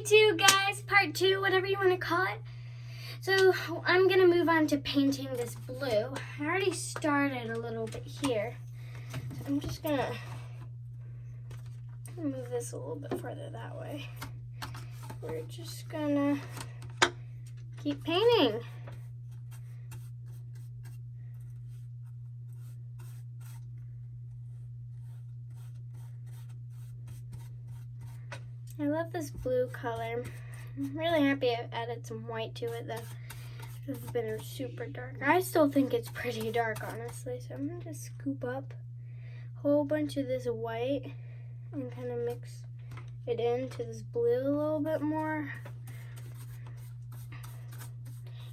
Day 2, guys. Part 2, whatever you want to call it. So I'm going to move on to painting this blue. I already started a little bit here. So I'm just going to move this a little bit further that way. We're just going to keep painting. I love this blue color. I'm really happy I added some white to it though. It would have been super dark. I still think it's pretty dark, honestly. So I'm gonna just scoop up a whole bunch of this white and kind of mix it into this blue a little bit more.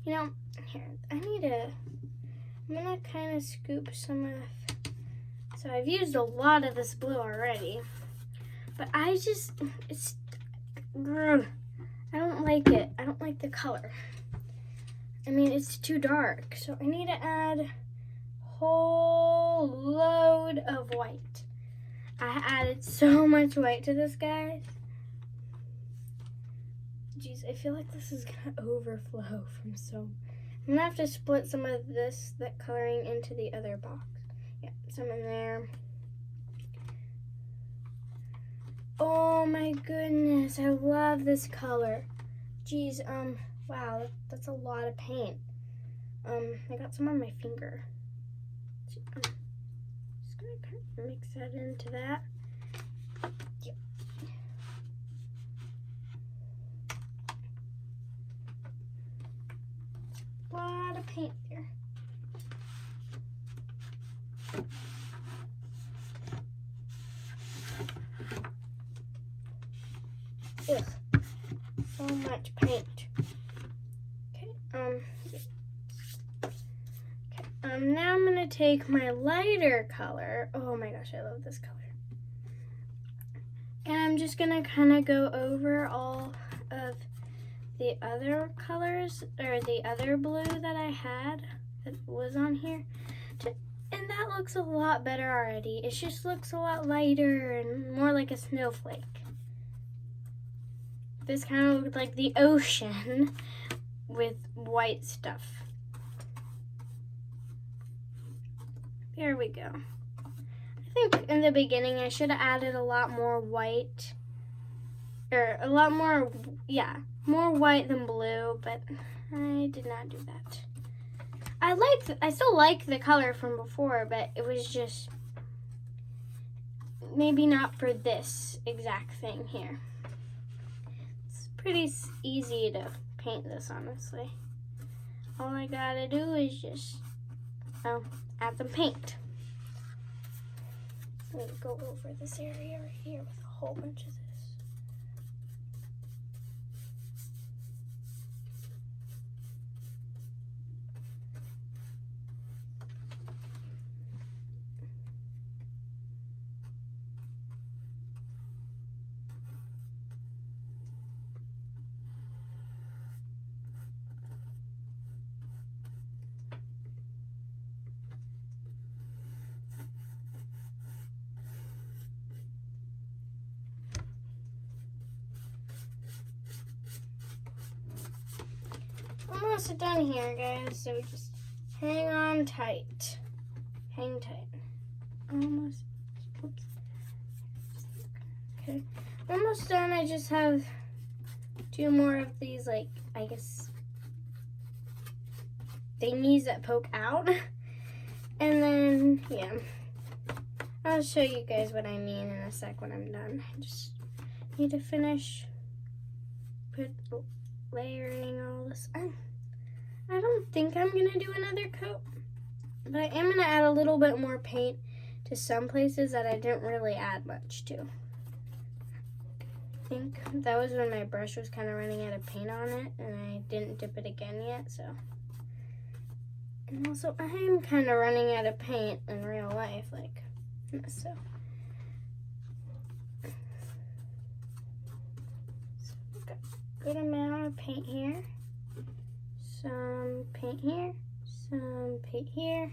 You know, here, I'm gonna kind of scoop some of, so I've used a lot of this blue already. But I don't like it. I don't like the color. I mean, it's too dark. So I need to add a whole load of white. I added so much white to this, guys. Jeez, I feel like this is gonna overflow from so. I'm gonna have to split some of that coloring into the other box. Yeah, some in there. Oh my goodness, I love this color. Geez, wow, that's a lot of paint. I got some on my finger. Just gonna kind of mix that into that. Yep. A lot of paint there. Ugh, so much paint. Okay, now I'm gonna take my lighter color. Oh my gosh, I love this color. And I'm just gonna kind of go over all of the other colors, or the other blue that I had that was on here. And that looks a lot better already. It just looks a lot lighter and more like a snowflake. This kind of looked like the ocean with white stuff. There we go. I think in the beginning I should have added a lot more white. Or a lot more, yeah, more white than blue, but I did not do that. I still like the color from before, but it was just maybe not for this exact thing here. Pretty easy to paint this, honestly. All I gotta do is just add some paint. I'm gonna go over this area right here with a whole bunch of this. Almost done here, guys, so just hang on tight. Hang tight. Almost. Oops. Okay. Almost done. I just have 2 more of these, like, I guess, thingies that poke out. And then, yeah. I'll show you guys what I mean in a sec when I'm done. I just need to finish layering all this. I don't think I'm gonna do another coat, but I am gonna add a little bit more paint to some places that I didn't really add much to. I think that was when my brush was kind of running out of paint on it and I didn't dip it again yet, so. And also I am kind of running out of paint in real life, like, so. I've got a good amount of paint here. Some paint here, some paint here.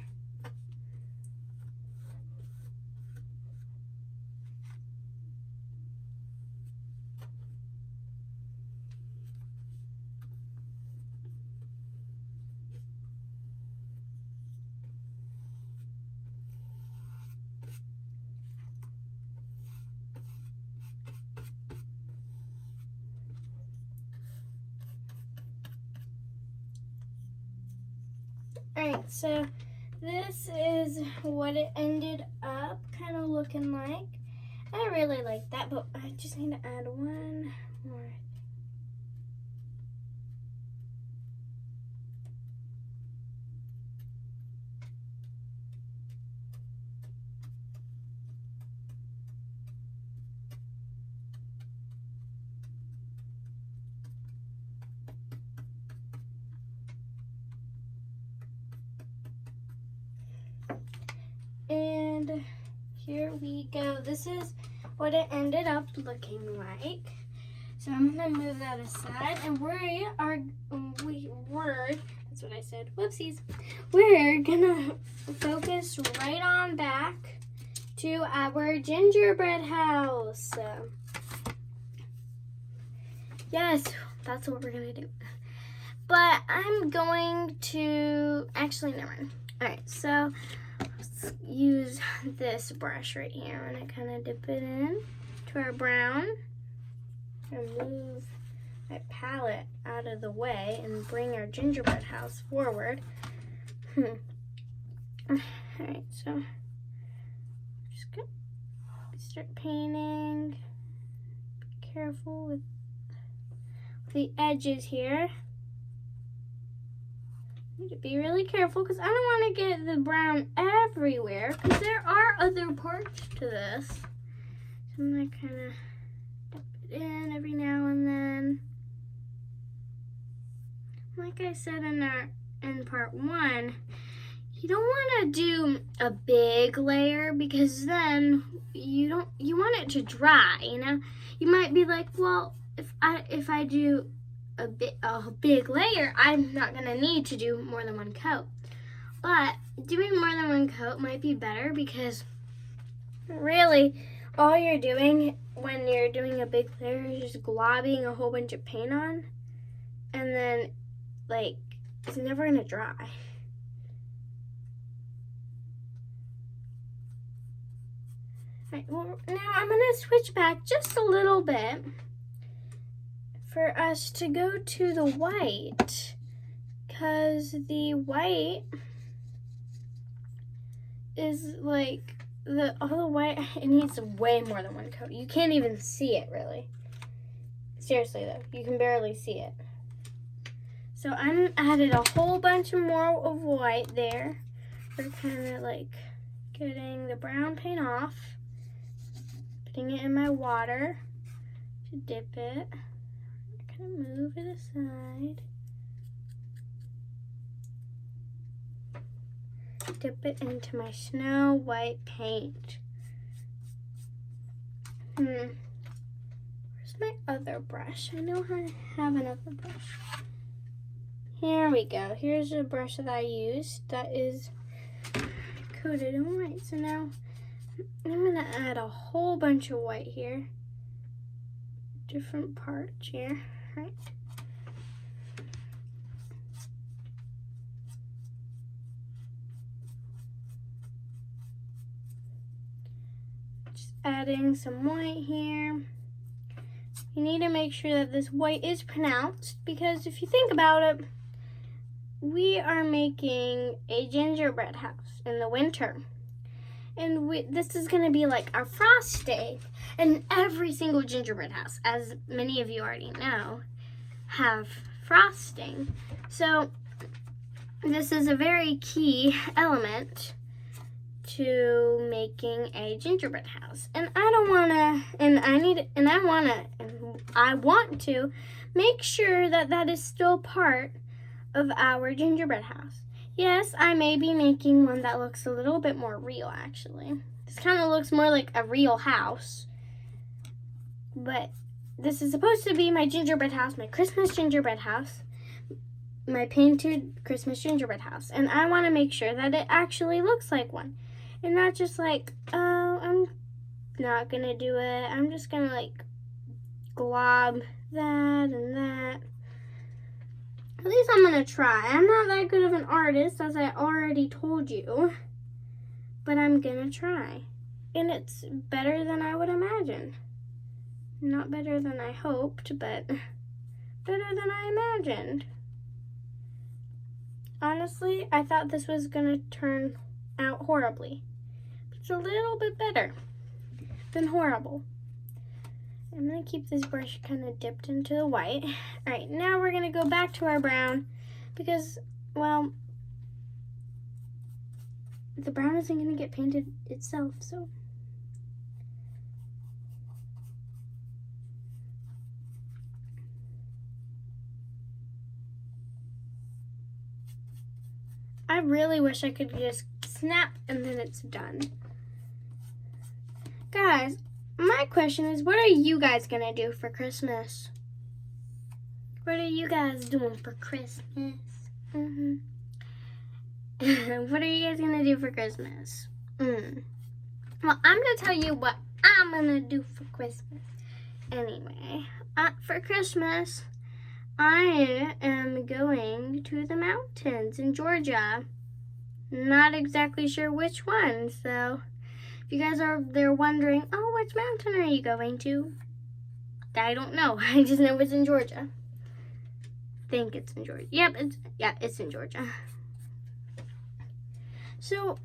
Alright, so this is what it ended up kind of looking like. I really like that, but I just need to add one more. And here we go. This is what it ended up looking like. So I'm gonna move that aside, and that's what I said. Whoopsies. We're gonna focus right on back to our gingerbread house. Yes, that's what we're gonna do. But I'm going to actually never mind. All right, so let's use this brush right here. I'm gonna kind of dip it in to our brown and move my palette out of the way and bring our gingerbread house forward. All right, so I'm just gonna start painting. Be careful with the edges here. Need to be really careful because I don't want to get the brown everywhere because there are other parts to this. So I'm going to kind of dip it in every now and then. Like I said in part 1, you don't want to do a big layer because then you want it to dry, you know? You might be like, well, if I do a big layer, I'm not gonna need to do more than one coat. But doing more than one coat might be better because really all you're doing when you're doing a big layer is just globbing a whole bunch of paint on, and then like it's never gonna dry. Alright, well, now I'm gonna switch back just a little bit for us to go to the white, because the white is like all the white, it needs way more than one coat. You can't even see it really. Seriously though, you can barely see it. So I added a whole bunch more of white there. We're kind of like getting the brown paint off, putting it in my water to dip it. Move it aside. Dip it into my snow white paint. Where's my other brush? I know I have another brush. Here we go. Here's the brush that I used that is coated in white. So now I'm gonna add a whole bunch of white here. Different parts here. Right. Just adding some white here. You need to make sure that this white is pronounced because if you think about it, we are making a gingerbread house in the winter. And this is going to be like our frosting. And every single gingerbread house, as many of you already know, have frosting. So this is a very key element to making a gingerbread house. And I want to make sure that that is still part of our gingerbread house. Yes, I may be making one that looks a little bit more real, actually. This kind of looks more like a real house. But this is supposed to be my gingerbread house, my Christmas gingerbread house, my painted Christmas gingerbread house. And I want to make sure that it actually looks like one. And not just like, oh, I'm not going to do it. I'm just going to like glob that and that. At least I'm going to try. I'm not that good of an artist, as I already told you. But I'm going to try. And it's better than I would imagine. Not better than I hoped, but better than I imagined. honestly, I thought this was gonna turn out horribly. It's a little bit better than horrible. I'm gonna keep this brush kind of dipped into the white. All right, now we're gonna go back to our brown because, well, the brown isn't gonna get painted itself, so. I really wish I could just snap and then it's done. Guys, my question is, what are you guys gonna do for Christmas? What are you guys doing for Christmas? What are you guys gonna do for Christmas? Well, I'm gonna tell you what I'm gonna do for Christmas. Anyway, for Christmas, I am going to the mountains in Georgia. Not exactly sure which one, so if you guys are there wondering, oh, which mountain are you going to? I don't know. I just know it's in Georgia. I think it's in Georgia. Yep, it's in Georgia. So,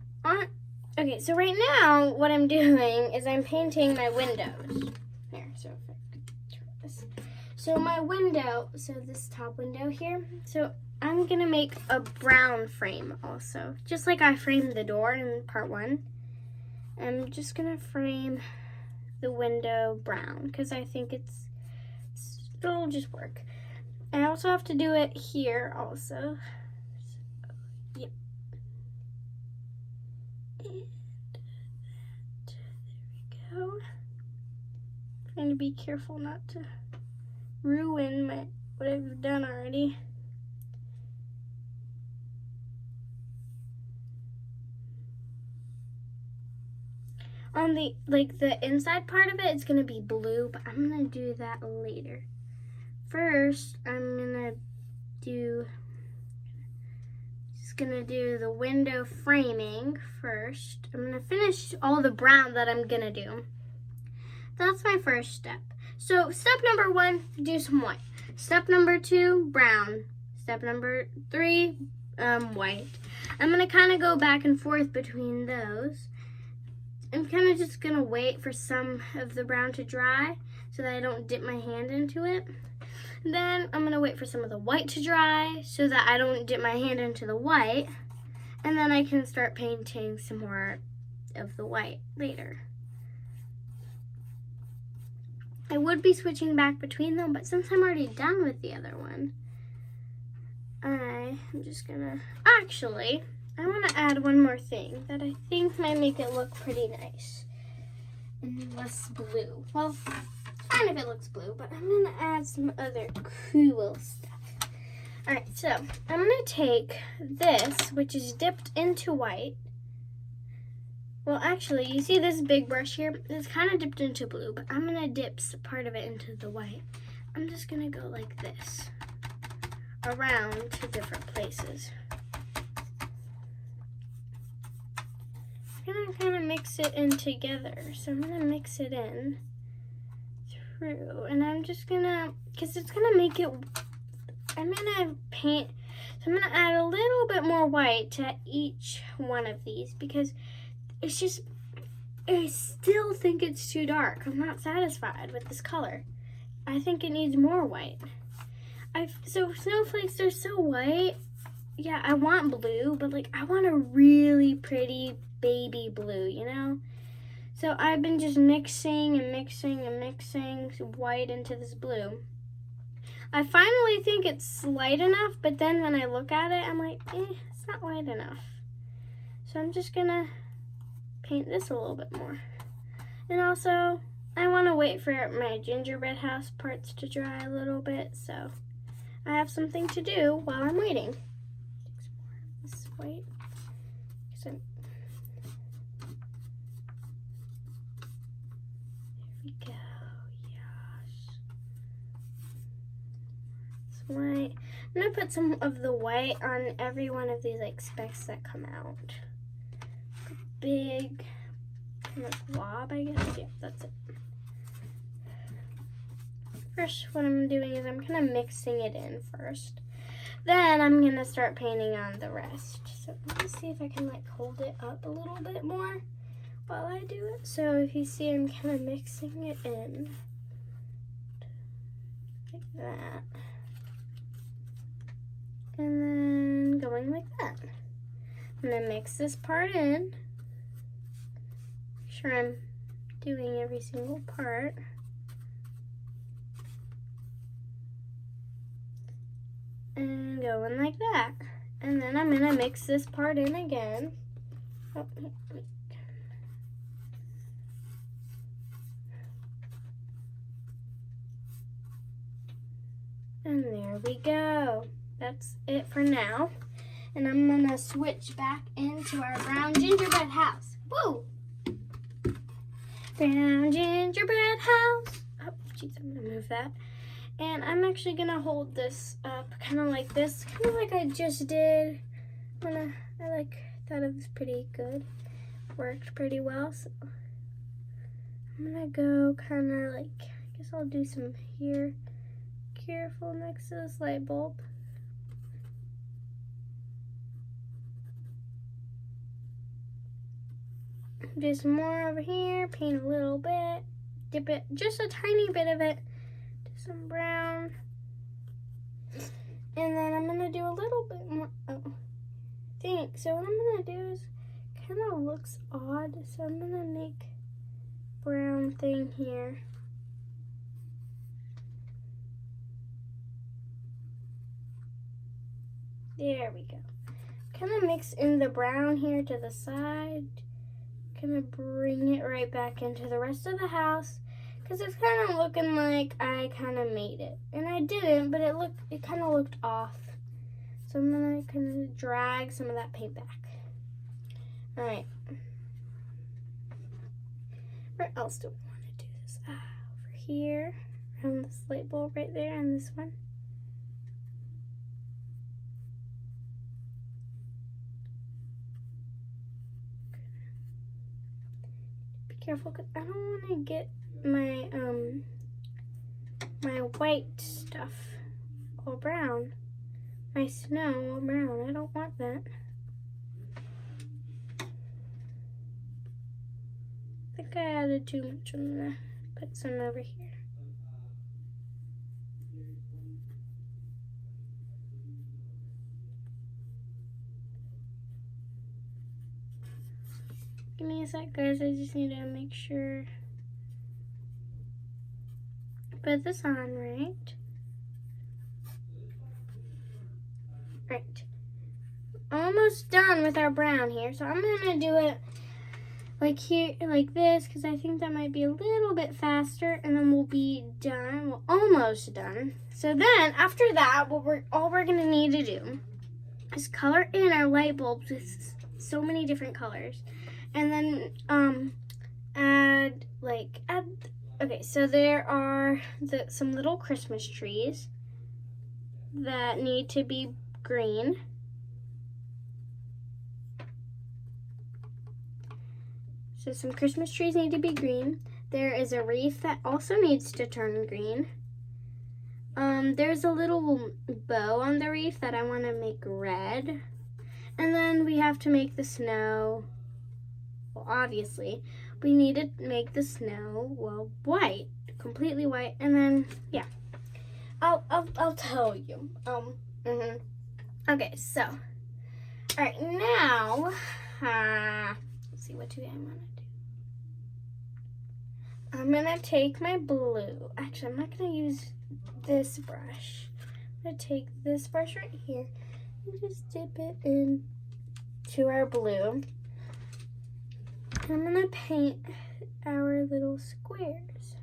okay, so right now what I'm doing is I'm painting my windows. There, so if I could turn this. So my window, so this top window here, so I'm gonna make a brown frame also. Just like I framed the door in part 1. I'm just gonna frame the window brown because I think it'll just work. I also have to do it here also. So, yep. And there we go. Trying to be careful not to ruin what I've done already. On the inside part of it, it's gonna be blue, but I'm gonna do that later. First, I'm gonna do the window framing first. I'm gonna finish all the brown that I'm gonna do. That's my first step. So step number 1, do some white. Step number 2, brown. Step number 3, white. I'm gonna kind of go back and forth between those. I'm kind of just gonna wait for some of the brown to dry so that I don't dip my hand into it. Then I'm gonna wait for some of the white to dry so that I don't dip my hand into the white. And then I can start painting some more of the white later. I would be switching back between them, but since I'm already done with the other one, I'm just gonna, actually, I want to add one more thing that I think might make it look pretty nice and less blue. Well, fine if it looks blue, but I'm going to add some other cool stuff. All right, so I'm going to take this, which is dipped into white. Well, actually, you see this big brush here? It's kind of dipped into blue, but I'm going to dip part of it into the white. I'm just going to go like this around to different places. I'm gonna kind of mix it in together. So I'm gonna mix it in through, and I'm just gonna, because it's gonna make it, I'm gonna paint, so I'm gonna add a little bit more white to each one of these because it's just, I still think it's too dark. I'm not satisfied with this color. I think it needs more white. So snowflakes are so white. Yeah, I want blue, but like I want a really pretty baby blue, you know? So I've been just mixing and mixing and mixing white into this blue. I finally think it's light enough, but then when I look at it, I'm like, it's not light enough. So I'm just gonna paint this a little bit more. And also, I want to wait for my gingerbread house parts to dry a little bit, so I have something to do while I'm waiting. This white. There we go. Yes. It's white. I'm gonna put some of the white on every one of these like specks that come out. A big blob, I guess. Yeah, that's it. First, what I'm doing is I'm kind of mixing it in first. Then I'm gonna start painting on the rest. So let me see if I can like hold it up a little bit more while I do it. So if you see, I'm kind of mixing it in like that. And then going like that. I'm gonna mix this part in. Make sure I'm doing every single part. And going like that. And then I'm gonna mix this part in again. Oh, and there we go. That's it for now. And I'm gonna switch back into our brown gingerbread house. Woo! Brown gingerbread house. Oh, jeez, I'm gonna move that. And I'm actually gonna hold this up kind of like this, kind of like I just did. I thought it was pretty good. Worked pretty well. So I'm gonna go kind of like, I guess I'll do some here. Careful next to this light bulb. Do some more over here, paint a little bit, dip it, just a tiny bit of it, do some brown. And then I'm gonna do a little bit more, oh, I think. So what I'm gonna do is, kind of looks odd, so I'm gonna make brown thing here. There we go. Kind of mix in the brown here to the side. Kind of bring it right back into the rest of the house because it's kind of looking like I kind of made it, and I didn't, but it kind of looked off. So I'm gonna kind of drag some of that paint back. All right. Where else do we want to do this? Over here, around this light bulb right there, and this one. Careful, because I don't want to get my my white stuff all brown. My snow all brown. I don't want that. I think I added too much. I'm gonna put some over here. Give me a sec, guys. I just need to make sure. Put this on right. Right. Almost done with our brown here. So I'm gonna do it like here, like this, because I think that might be a little bit faster, and then we'll be done. We're almost done. So then after that, all we're gonna need to do is color in our light bulbs with so many different colors. And then add, okay, so there are some little Christmas trees that need to be green. So some Christmas trees need to be green. There is a wreath that also needs to turn green. There's a little bow on the wreath that I want to make red. And then we have to make the snow. Well, obviously, we need to make the snow, well, white, completely white, and then, yeah, I'll tell you. Okay, so, all right, now, let's see, what do I want to do? I'm gonna take my blue. Actually, I'm not gonna use this brush. I'm gonna take this brush right here and just dip it in to our blue. I'm gonna paint our little squares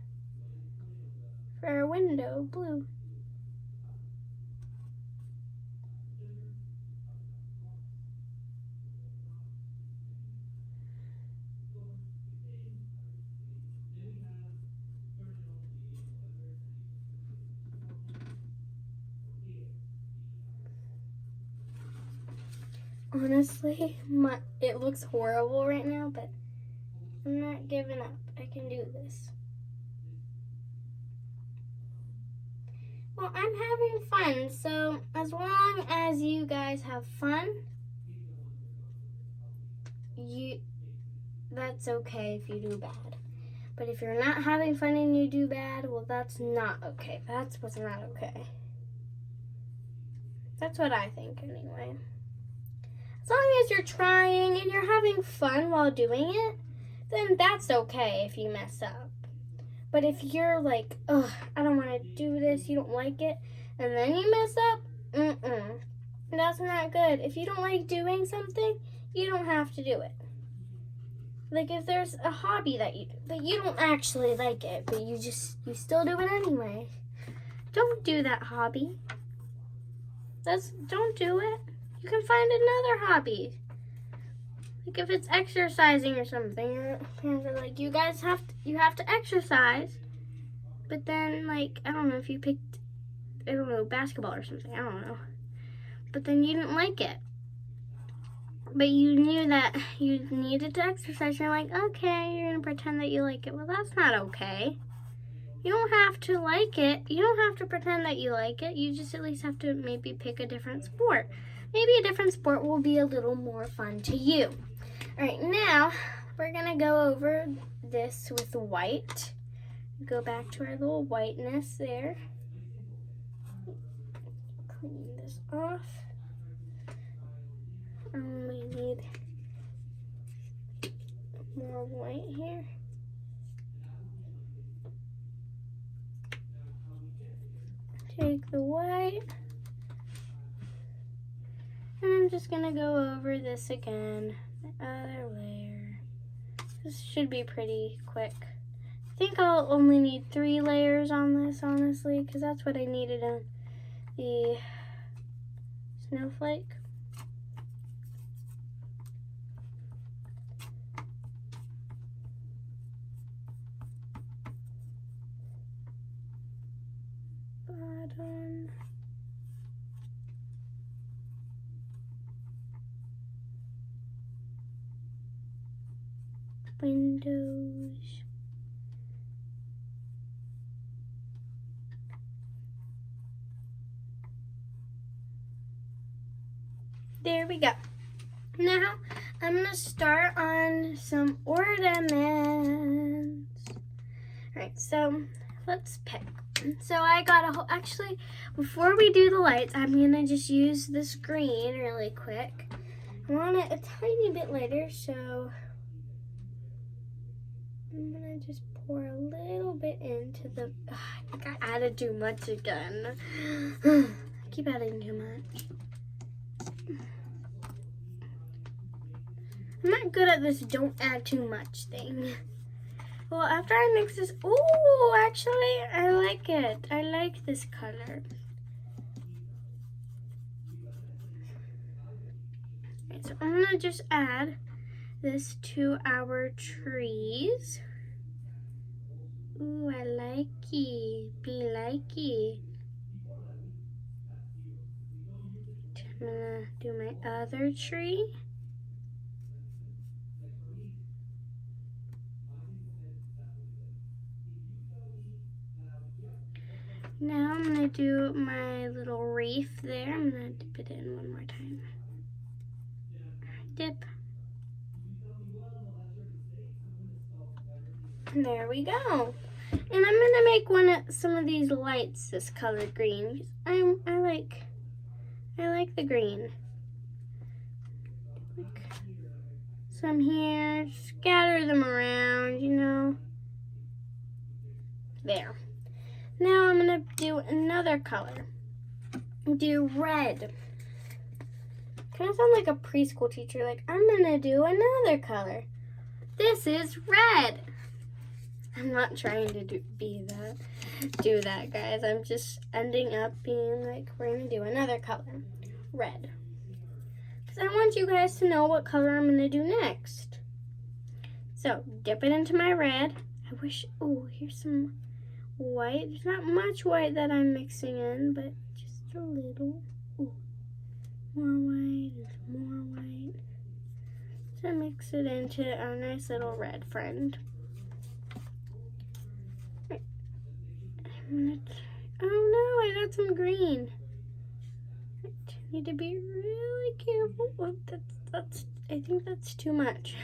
for our window blue. Honestly, it looks horrible right now, but I'm not giving up. I can do this. Well, I'm having fun, so as long as you guys have fun, that's okay if you do bad. But if you're not having fun and you do bad, well, that's not okay. That's what's not okay. That's what I think anyway. As long as you're trying and you're having fun while doing it, then that's okay if you mess up. But if you're like, ugh, I don't want to do this, you don't like it, and then you mess up, that's not good. If you don't like doing something, you don't have to do it. Like if there's a hobby that you don't actually like it, but you still do it anyway. Don't do that hobby. Don't do it. You can find another hobby. Like if it's exercising or something, your parents are like, you have to exercise. But then like, I don't know, if you picked, I don't know, basketball or something, I don't know. But then you didn't like it. But you knew that you needed to exercise. You're like, okay, you're going to pretend that you like it. Well, that's not okay. You don't have to like it. You don't have to pretend that you like it. You just at least have to maybe pick a different sport. Maybe a different sport will be a little more fun to you. All right, now we're going to go over this with white. Go back to our little whiteness there. Clean this off. We need more white here. Take the white. And I'm just gonna go over this again. The other layer. This should be pretty quick. I think I'll only need 3 layers on this, honestly, because that's what I needed on the snowflake. Bottom. Windows. There we go. Now I'm gonna start on some ornaments. Alright, so let's pick. So I got actually, before we do the lights, I'm gonna just use this green really quick. I want it a tiny bit lighter, so I'm gonna just pour a little bit into the, I think I added too much again. I keep adding too much. I'm not good at this don't add too much thing. Well, after I mix this, ooh, actually, I like it. I like this color. Okay, so I'm gonna just add this to our trees. Ooh, I like it. Be like it. I'm gonna do my other tree. Now I'm gonna do my little wreath there. I'm gonna dip it in one more time. Dip. There we go. And I'm gonna make some of these lights this color green. I like the green. Some here, scatter them around, you know. There. Now I'm gonna do another color. Do red. Kind of sound like a preschool teacher. Like, I'm gonna do another color. This is red. I'm not trying to do that, guys. I'm just ending up being like, we're gonna do another color, red. Because I want you guys to know what color I'm gonna do next. So, dip it into my red. I wish, oh, here's some white. There's not much white that I'm mixing in, but just a little. Ooh, more white, more white. So mix it into our nice little red friend. Oh no, I got some green. I need to be really careful. Oh, that's. I think that's too much.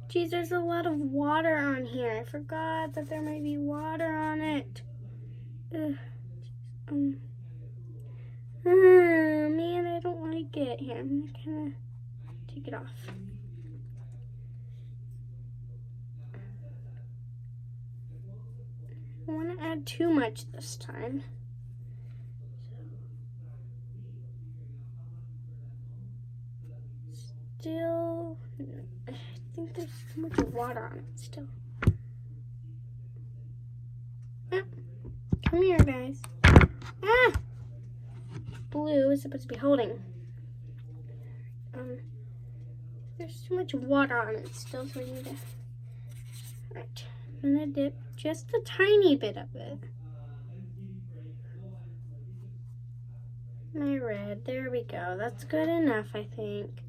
Geez, there's a lot of water on here. I forgot that there might be water on it. Oh man, I don't like it. Here, I'm gonna kind of take it off. I want to add too much this time. Still, I think there's too much water on it still. Ah, come here, guys. Ah! Blue is supposed to be holding. There's too much water on it still, so I need to. Right, I'm gonna dip just a tiny bit of it. My red, there we go. That's good enough, I think.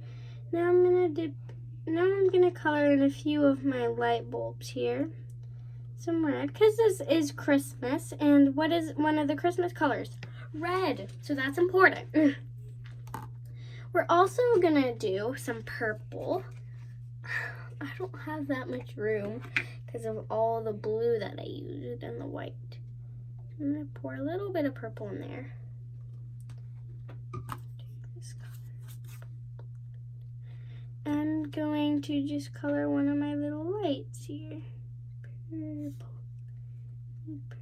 Now I'm gonna color in a few of my light bulbs here. Some red, because this is Christmas, and what is one of the Christmas colors? Red, so that's important. We're also gonna do some purple. I don't have that much room because of all the blue that I used and the white. I'm gonna pour a little bit of purple in there. I'm going to just color one of my little lights here.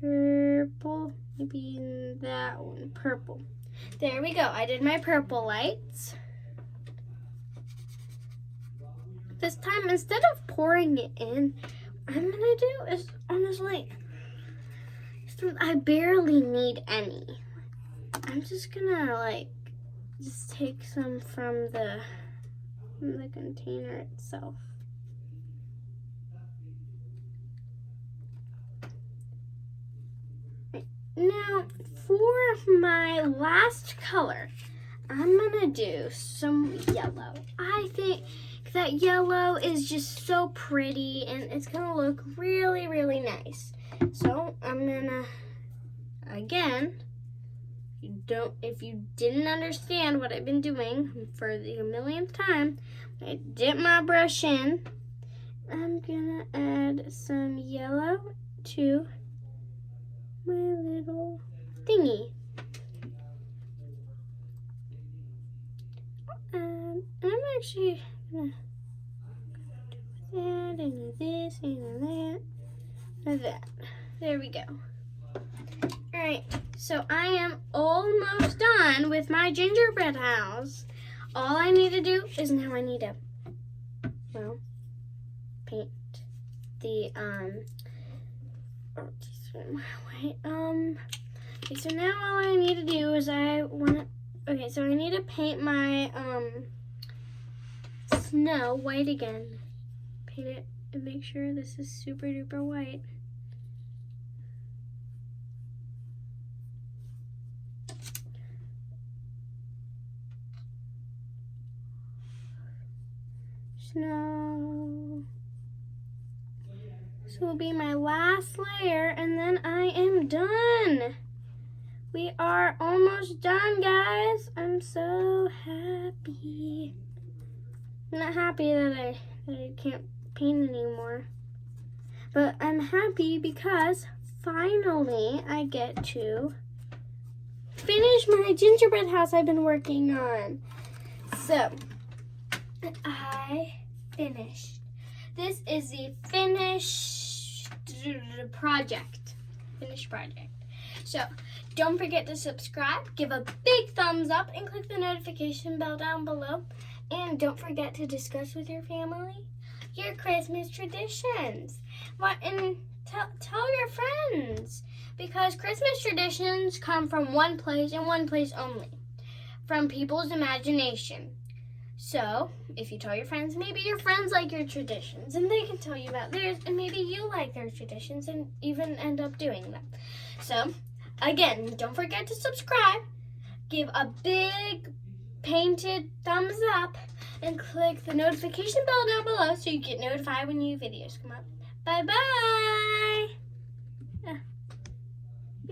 Purple, maybe that one, purple. There we go, I did my purple lights. This time, instead of pouring it in, what I'm gonna do is on this light. I barely need any. I'm just gonna just take some from the container itself. Right. Now, for my last color, I'm gonna do some yellow. I think that yellow is just so pretty and it's gonna look really, really nice. So I'm gonna, again, if you didn't understand what I've been doing for the millionth time, I dip my brush in. I'm gonna add some yellow to my little thingy. And I'm actually gonna add into this, into that, and that. There we go. Alright, so I am almost done with my gingerbread house. All I need to do is now I need to, paint the, okay, so now all I need to do is I need to paint my, snow white again. Paint it and make sure this is super duper white. Snow. This will be my last layer and then I am done. We are almost done, guys. I'm so happy. I'm not happy that I can't paint anymore. But I'm happy because finally I get to finish my gingerbread house I've been working on. So, I finished. This is the finished project. Finished project. So, don't forget to subscribe, give a big thumbs up, and click the notification bell down below. And don't forget to discuss with your family your Christmas traditions. And tell your friends, because Christmas traditions come from one place and one place only, from people's imagination. So, if you tell your friends, maybe your friends like your traditions, and they can tell you about theirs, and maybe you like their traditions and even end up doing them. So, again, don't forget to subscribe, give a big painted thumbs up, and click the notification bell down below so you get notified when new videos come up. Bye-bye! Yeah.